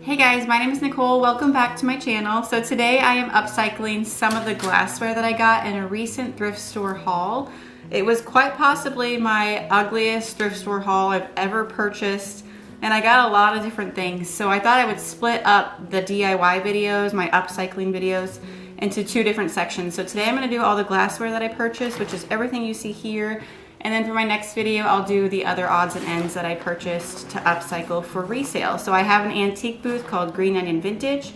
Hey guys, my name is Nicole. Welcome back to my channel. So today I am upcycling some of the glassware that I got in a recent thrift store haul. It was quite possibly my ugliest thrift store haul I've ever purchased, and I got a lot of different things. So I thought I would split up the DIY videos, my upcycling videos, into two different sections. So today I'm going to do all the glassware that I purchased, which is everything you see here. And then for my next video, I'll do the other odds and ends that I purchased to upcycle for resale. So I have an antique booth called Green Onion Vintage,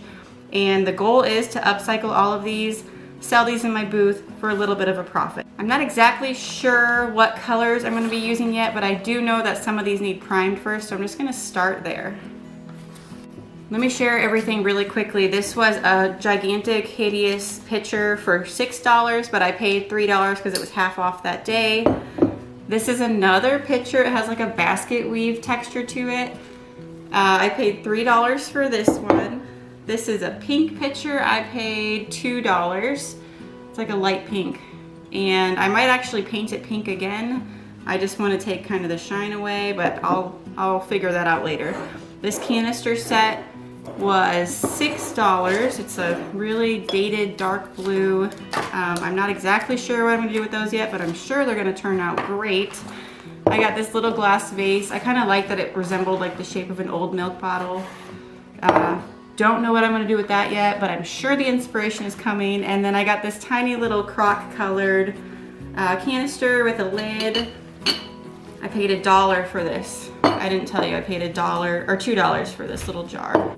and the goal is to upcycle all of these, sell these in my booth for a little bit of a profit. I'm not exactly sure what colors I'm going to be using yet, but I do know that some of these need primed first, so I'm just going to start there. Let me share everything really quickly. This was a gigantic, hideous picture for $6, but I paid $3 because it was half off that day. This is another picture. It has like a basket weave texture to it. I paid $3 for this one. This is a pink picture. I paid $2. It's like a light pink. And I might actually paint it pink again. I just want to take kind of the shine away, but I'll figure that out later. This canister set was $6. It's a really dated dark blue. I'm not exactly sure what I'm going to do with those yet, but I'm sure they're going to turn out great. I got this little glass vase. I kind of like that it resembled like the shape of an old milk bottle. Don't know what I'm going to do with that yet, but I'm sure the inspiration is coming. And then I got this tiny little crock colored canister with a lid. I paid $1 for this. I didn't tell you I paid $1 or $2 for this little jar.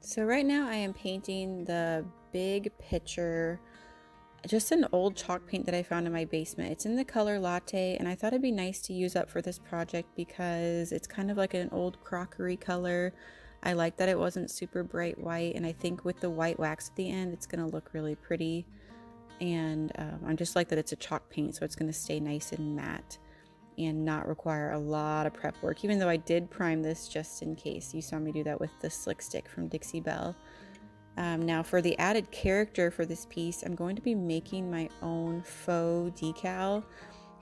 So right now I am painting the big picture, just an old chalk paint that I found in my basement. It's in the color Latte, and I thought it'd be nice to use up for this project because it's kind of like an old crockery color. I like that it wasn't super bright white, and I think with the white wax at the end it's going to look really pretty. And I just like that it's a chalk paint, so it's going to stay nice and matte and not require a lot of prep work, even though I did prime this just in case. You saw me do that with the Slick Stick from Dixie Belle. Now for the added character for this piece, I'm going to be making my own faux decal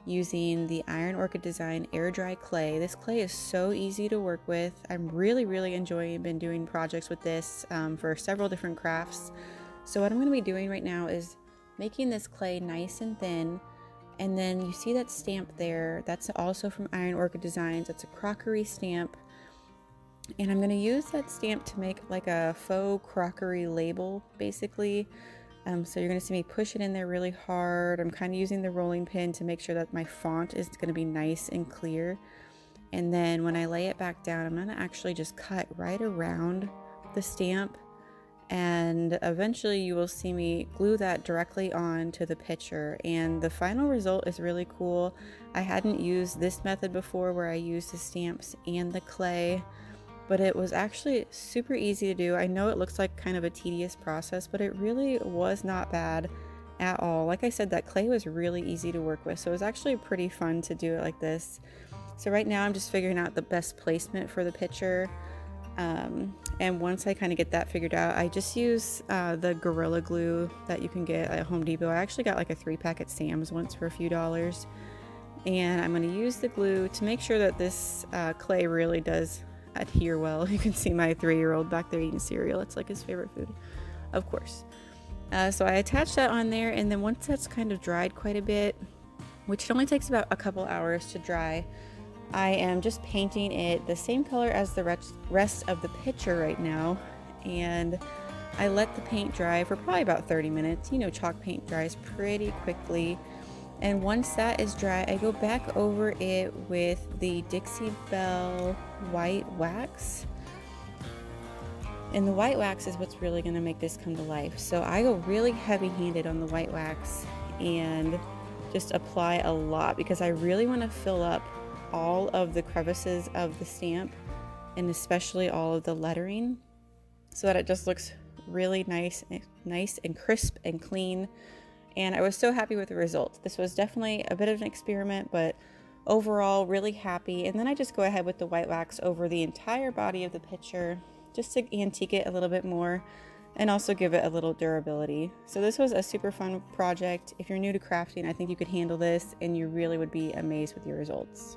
using the Iron Orchid Design air dry clay. This clay is so easy to work with. I'm really enjoying been doing projects with this for several different crafts. So what I'm going to be doing right now is making this clay nice and thin. And then you see that stamp there, that's also from Iron Orchid Designs. It's a crockery stamp. And I'm going to use that stamp to make like a faux crockery label, basically. So you're going to see me push it in there really hard. I'm kind of using the rolling pin to make sure that my font is going to be nice and clear. And then when I lay it back down, I'm going to actually just cut right around the stamp. And eventually you will see me glue that directly onto the picture, and the final result is really cool. I hadn't used this method before where I used the stamps and the clay, but it was actually super easy to do. I know it looks like kind of a tedious process, but it really was not bad at all. Like I said, that clay was really easy to work with, so it was actually pretty fun to do it like this. So right now I'm just figuring out the best placement for the picture. And once I kind of get that figured out, I just use the Gorilla Glue that you can get at Home Depot. I actually got like a 3-pack at Sam's once for a few dollars. And I'm going to use the glue to make sure that this clay really does adhere well. You can see my 3-year-old back there eating cereal. It's like his favorite food, of course. So I attached that on there, and then once that's kind of dried quite a bit, which it only takes about a couple hours to dry, I am just painting it the same color as the rest of the picture right now, and I let the paint dry for probably about 30 minutes. You know, chalk paint dries pretty quickly. And once that is dry, I go back over it with the Dixie Belle white wax. And the white wax is what's really going to make this come to life. So I go really heavy-handed on the white wax and just apply a lot, because I really want to fill up all of the crevices of the stamp, and especially all of the lettering, so that it just looks really nice and crisp and clean. And I was so happy with the results. This was definitely a bit of an experiment, but overall really happy. And then I just go ahead with the white wax over the entire body of the picture, just to antique it a little bit more and also give it a little durability. So this was a super fun project. If you're new to crafting, I think you could handle this and you really would be amazed with your results.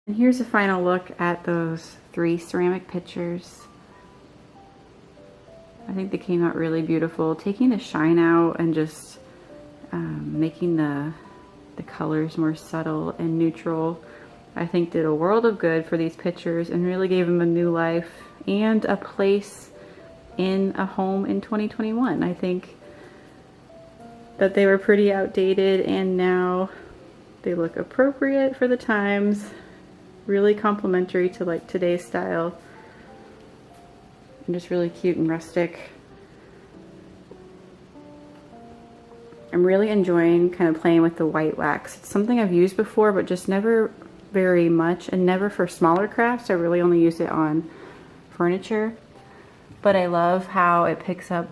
And here's a final look at those 3 ceramic pictures. I think they came out really beautiful. Taking the shine out and just making the colors more subtle and neutral, I think did a world of good for these pictures and really gave them a new life and a place in a home in 2021. I think that they were pretty outdated, and now they look appropriate for the times, really complementary to like today's style, and just really cute and rustic. I'm really enjoying kind of playing with the white wax. It's something I've used before, but just never very much, and never for smaller crafts. I really only use it on furniture, but I love how it picks up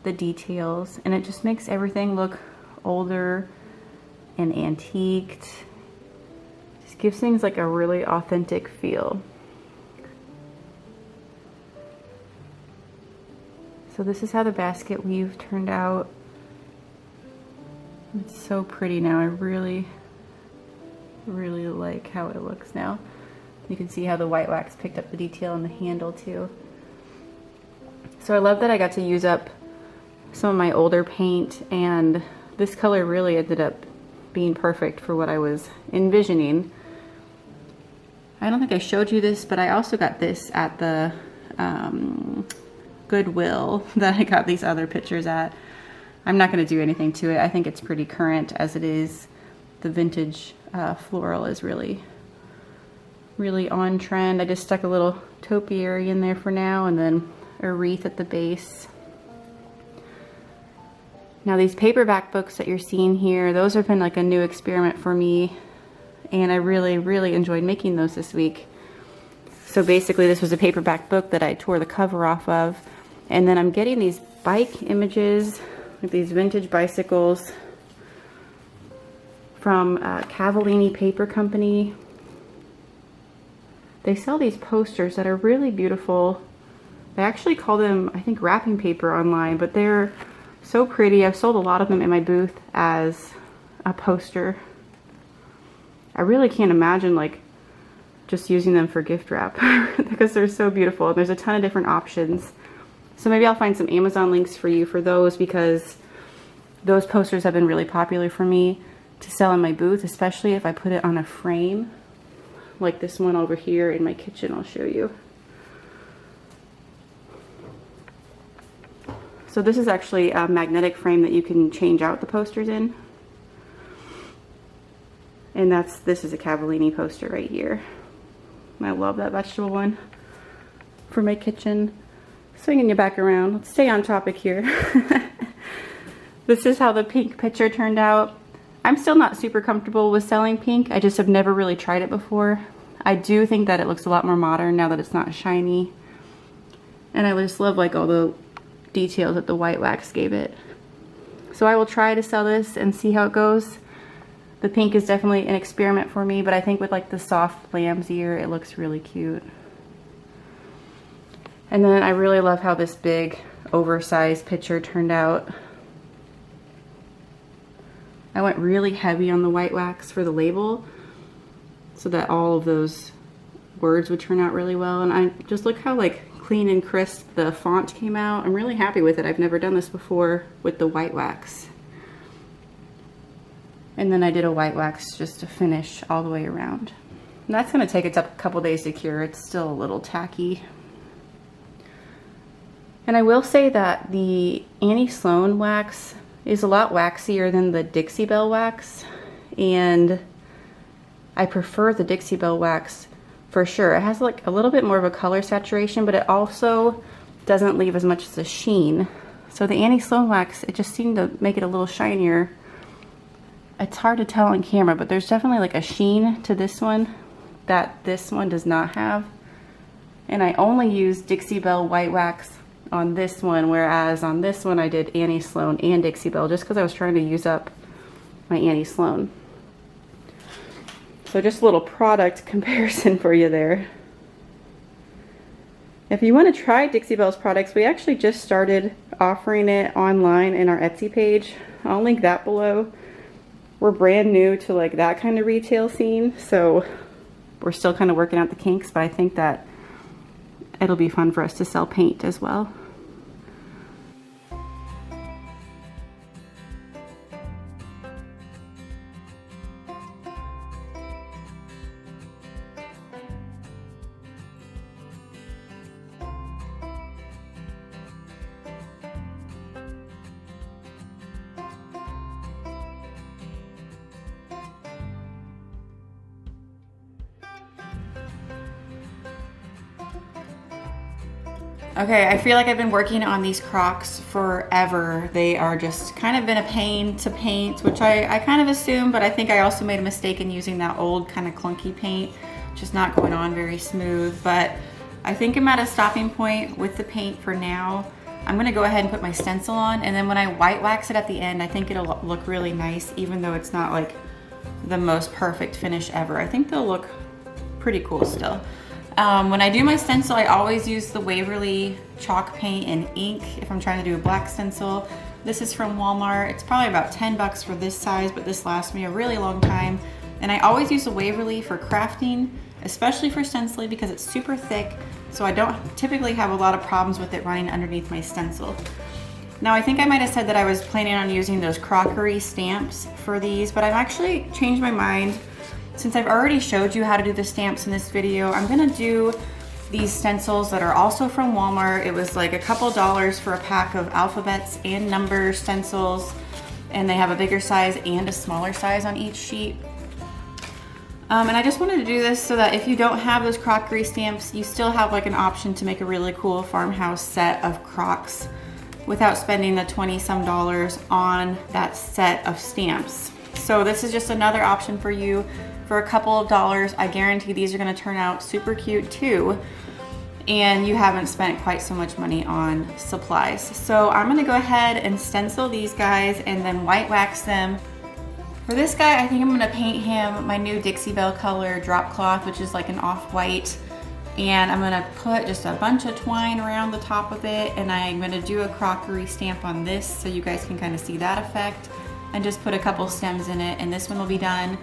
the details and it just makes everything look older and antiqued. Just gives things like a really authentic feel. So this is how the basket weave turned out. It's so pretty now. I really like how it looks now. You can see how the white wax picked up the detail in the handle too. So I love that I got to use up some of my older paint, and this color really ended up being perfect for what I was envisioning. I don't think I showed you this, but I also got this at the Goodwill that I got these other pictures at. I'm not going to do anything to it. I think it's pretty current as it is. The vintage floral is really on trend. I just stuck a little topiary in there for now, and then a wreath at the base. Now these paperback books that you're seeing here, those have been like a new experiment for me, and I really enjoyed making those this week. So basically this was a paperback book that I tore the cover off of, and then I'm getting these bike images, like these vintage bicycles from Cavallini Paper Company. They sell these posters that are really beautiful. They actually call them, I think, wrapping paper online, but they're so pretty. I've sold a lot of them in my booth as a poster. I really can't imagine like just using them for gift wrap because they're so beautiful. There's a ton of different options. So maybe I'll find some Amazon links for you for those, because those posters have been really popular for me to sell in my booth, especially if I put it on a frame like this one over here in my kitchen. I'll show you. So this is actually a magnetic frame that you can change out the posters in. And this is a Cavallini poster right here. I love that vegetable one for my kitchen. Swinging you back around. Let's stay on topic here. This is how the pink picture turned out. I'm still not super comfortable with selling pink. I just have never really tried it before. I do think that it looks a lot more modern now that it's not shiny. And I just love like all the details that the white wax gave it. So I will try to sell this and see how it goes. The pink is definitely an experiment for me, but I think with like the soft lamb's ear, it looks really cute. And then I really love how this big oversized picture turned out. I went really heavy on the white wax for the label so that all of those words would turn out really well. And I just look how like clean and crisp the font came out. I'm really happy with it. I've never done this before with the white wax. And then I did a white wax just to finish all the way around. And that's gonna take a couple days to cure. It's still a little tacky. And I will say that the Annie Sloan wax is a lot waxier than the Dixie Belle wax. And I prefer the Dixie Belle wax for sure. It has like a little bit more of a color saturation, but it also doesn't leave as much as a sheen. So the Annie Sloan wax, it just seemed to make it a little shinier. It's hard to tell on camera, but there's definitely like a sheen to this one that this one does not have. And I only used Dixie Belle white wax on this one, whereas on this one I did Annie Sloan and Dixie Belle just because I was trying to use up my Annie Sloan. So just a little product comparison for you there. If you want to try Dixie Belle's products, we actually just started offering it online in our Etsy page. I'll link that below. We're brand new to like that kind of retail scene, so we're still kind of working out the kinks, but I think that it'll be fun for us to sell paint as well. Okay, I feel like I've been working on these Crocs forever. They are just kind of been a pain to paint, which I kind of assumed, but I think I also made a mistake in using that old kind of clunky paint, just not going on very smooth. But I think I'm at a stopping point with the paint for now. I'm gonna go ahead and put my stencil on, and then when I white wax it at the end, I think it'll look really nice, even though it's not like the most perfect finish ever. I think they'll look pretty cool still. When I do my stencil, I always use the Waverly chalk paint and ink if I'm trying to do a black stencil. This is from Walmart. It's probably about 10 bucks for this size, but this lasts me a really long time. And I always use the Waverly for crafting, especially for stenciling because it's super thick, so I don't typically have a lot of problems with it running underneath my stencil. Now I think I might have said that I was planning on using those crockery stamps for these, but I've actually changed my mind. Since I've already showed you how to do the stamps in this video, I'm gonna do these stencils that are also from Walmart. It was like a couple dollars for a pack of alphabets and number stencils, and they have a bigger size and a smaller size on each sheet. And I just wanted to do this so that if you don't have those crockery stamps, you still have like an option to make a really cool farmhouse set of Crocs without spending the 20-some dollars on that set of stamps. So this is just another option for you. For a couple of dollars, I guarantee these are gonna turn out super cute too, and you haven't spent quite so much money on supplies. So I'm gonna go ahead and stencil these guys and then white wax them. For this guy, I think I'm gonna paint him my new Dixie Belle color drop cloth, which is like an off-white, and I'm gonna put just a bunch of twine around the top of it, and I'm gonna do a crockery stamp on this so you guys can kind of see that effect, and just put a couple stems in it, and this one will be done.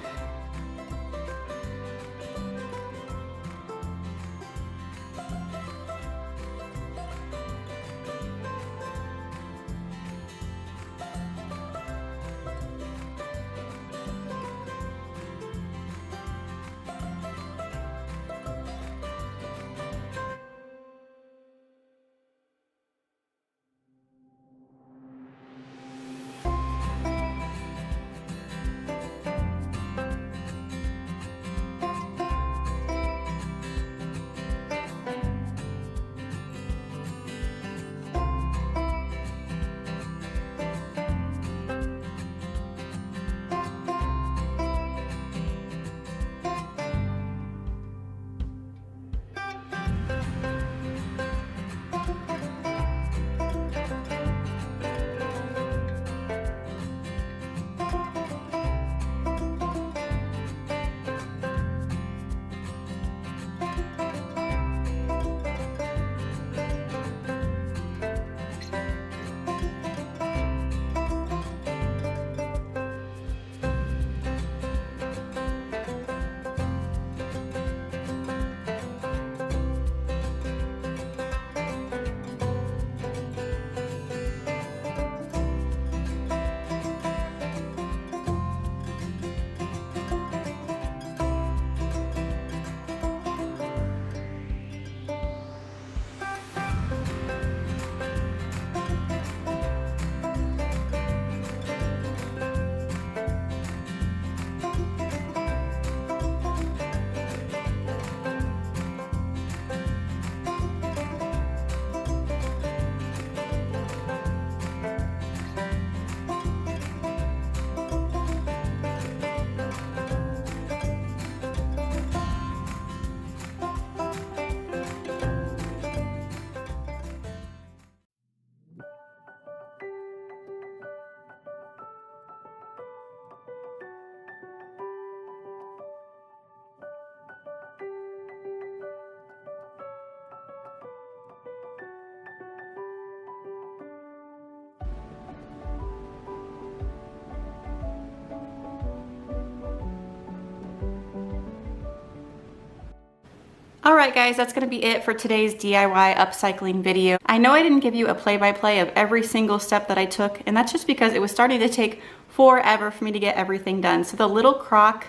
Alright guys, that's going to be it for today's DIY upcycling video. I know I didn't give you a play-by-play of every single step that I took, and that's just because it was starting to take forever for me to get everything done. So the little crock,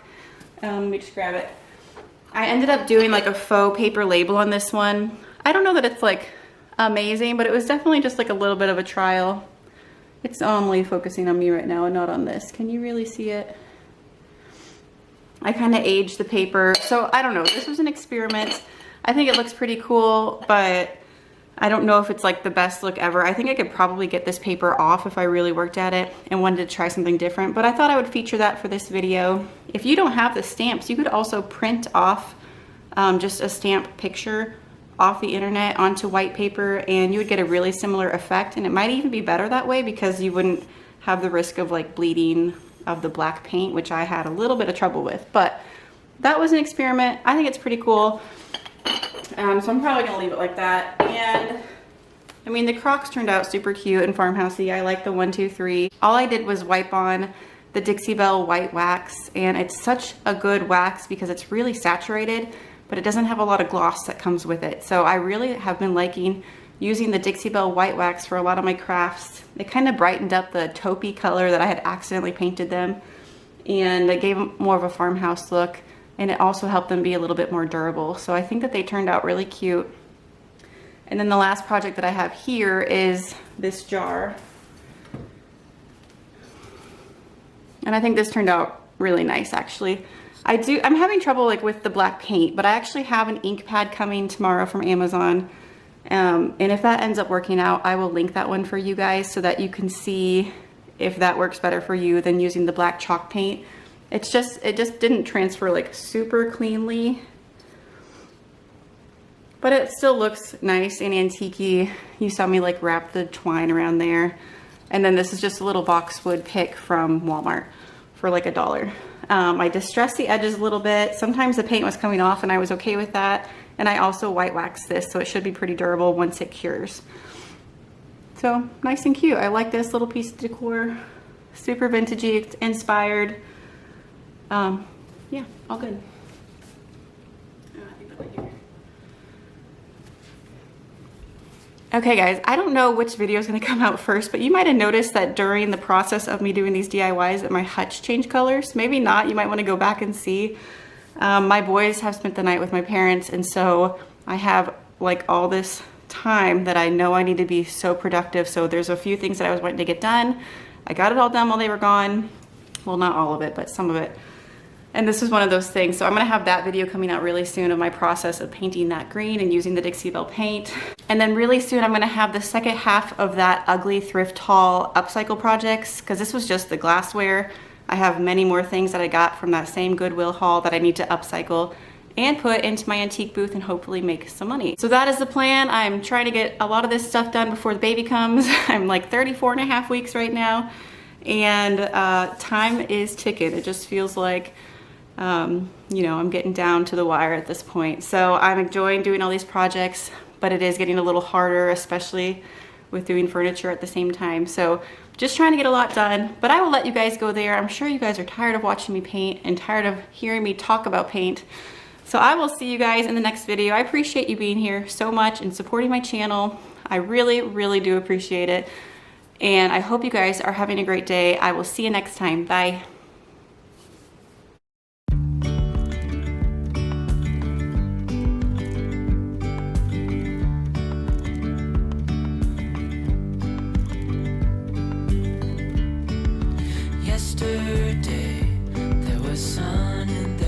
let me just grab it. I ended up doing like a faux paper label on this one. I don't know that it's like amazing, but it was definitely just like a little bit of a trial. It's only focusing on me right now and not on this. Can you really see it? I kind of aged the paper. So I don't know, this was an experiment. I think it looks pretty cool, but I don't know if it's like the best look ever. I think I could probably get this paper off if I really worked at it and wanted to try something different, but I thought I would feature that for this video. If you don't have the stamps, you could also print off just a stamp picture off the internet onto white paper, and you would get a really similar effect, and it might even be better that way because you wouldn't have the risk of like bleeding of the black paint, which I had a little bit of trouble with. But that was an experiment. I think it's pretty cool. So I'm probably gonna leave it like that. And I mean, the Crocs turned out super cute and farmhousey. I like the 1, 2, 3. All I did was wipe on the Dixie Belle white wax, and it's such a good wax because it's really saturated, but it doesn't have a lot of gloss that comes with it. So I really have been liking using the Dixie Belle white wax for a lot of my crafts. It kind of brightened up the taupey color that I had accidentally painted them, and it gave them more of a farmhouse look, and it also helped them be a little bit more durable. So I think that they turned out really cute. And then the last project that I have here is this jar. And I think this turned out really nice actually. I'm having trouble like with the black paint, but I actually have an ink pad coming tomorrow from Amazon. And if that ends up working out, I will link that one for you guys so that you can see if that works better for you than using the black chalk paint. It just didn't transfer like super cleanly, but it still looks nice and antique-y. You saw me like wrap the twine around there. And then this is just a little boxwood pick from Walmart for like $1. I distressed the edges a little bit. Sometimes the paint was coming off and I was okay with that. And I also white waxed this, so it should be pretty durable once it cures. So nice and cute. I like this little piece of decor. Super vintagey, it's inspired. Yeah, all good. I think that went here. Okay guys, I don't know which video is going to come out first, but you might have noticed that during the process of me doing these DIYs that my hutch changed colors. Maybe not, you might want to go back and see. My boys have spent the night with my parents, and so I have like all this time that I know I need to be so productive. So there's a few things that I was wanting to get done. I got it all done while they were gone. Well, not all of it, but some of it. And this is one of those things. So I'm gonna have that video coming out really soon of my process of painting that green and using the Dixie Belle paint. And then really soon I'm gonna have the second half of that ugly thrift haul upcycle projects, because this was just the glassware. I have many more things that I got from that same Goodwill haul that I need to upcycle and put into my antique booth and hopefully make some money. So that is the plan. I'm trying to get a lot of this stuff done before the baby comes. I'm like 34.5 weeks right now, and time is ticking. It just feels like, you know, I'm getting down to the wire at this point. So I'm enjoying doing all these projects, but it is getting a little harder, especially with doing furniture at the same time. So just trying to get a lot done, but I will let you guys go there. I'm sure you guys are tired of watching me paint and tired of hearing me talk about paint. So I will see you guys in the next video. I appreciate you being here so much and supporting my channel. I really, really do appreciate it. And I hope you guys are having a great day. I will see you next time. Bye. Yesterday there was sun in the